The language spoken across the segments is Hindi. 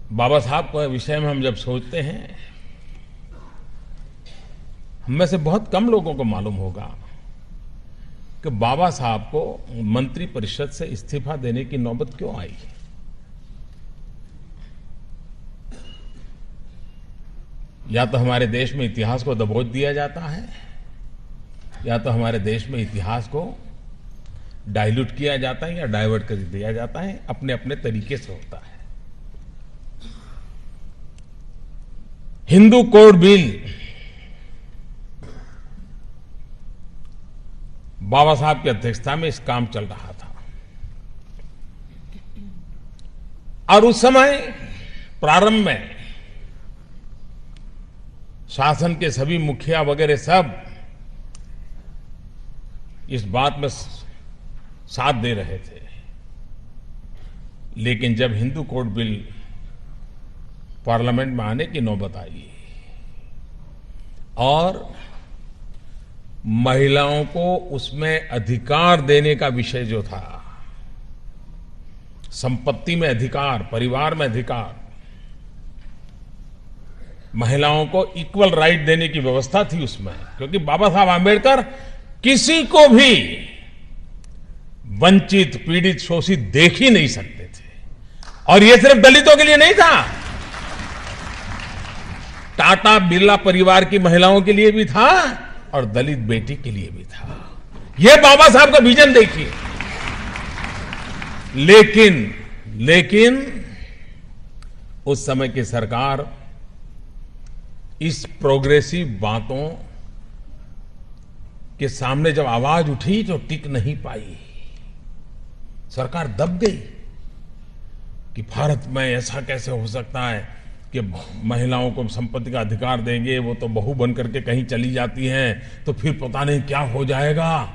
बाबा साहब के विषय में हम जब सोचते हैं, हम में से बहुत कम लोगों को मालूम होगा कि बाबा साहब को मंत्री परिषद से इस्तीफा देने की नौबत क्यों आई। या तो हमारे देश में इतिहास को दबोच दिया जाता है, या तो हमारे देश में इतिहास को डाइल्यूट किया जाता है या डाइवर्ट कर दिया जाता है। अपने अपने तरीके से होता है। हिंदू कोड बिल बाबा साहब की अध्यक्षता में इस काम चल रहा था और उस समय प्रारंभ में शासन के सभी मुखिया वगैरह सब इस बात में साथ दे रहे थे। लेकिन जब हिंदू कोड बिल पार्लियामेंट में आने की नौबत आई और महिलाओं को उसमें अधिकार देने का विषय जो था, संपत्ति में अधिकार, परिवार में अधिकार, महिलाओं को इक्वल राइट देने की व्यवस्था थी उसमें, क्योंकि बाबा साहब आंबेडकर किसी को भी वंचित, पीड़ित, शोषित देख ही नहीं सकते थे। और यह सिर्फ दलितों के लिए नहीं था, टाटा बिरला परिवार की महिलाओं के लिए भी था और दलित बेटी के लिए भी था। यह बाबा साहब का विजन देखिए। लेकिन उस समय की सरकार इस प्रोग्रेसिव बातों के सामने जब आवाज उठी तो टिक नहीं पाई। सरकार दब गई कि भारत में ऐसा कैसे हो सकता है कि महिलाओं को संपत्ति का अधिकार देंगे, वो तो बहू बन करके कहीं चली जाती हैं तो फिर पता नहीं क्या हो जाएगा,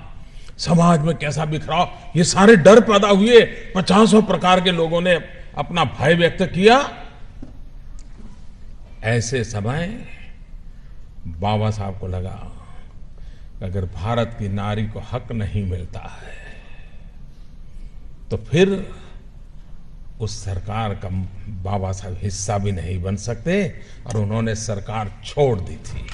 समाज में कैसा बिखराव, ये सारे डर पैदा हुए। 50 प्रकार के लोगों ने अपना भय व्यक्त किया। ऐसे समय बाबा साहब को लगा कि अगर भारत की नारी को हक नहीं मिलता है तो फिर उस सरकार का बाबा साहब हिस्सा भी नहीं बन सकते, और उन्होंने सरकार छोड़ दी थी।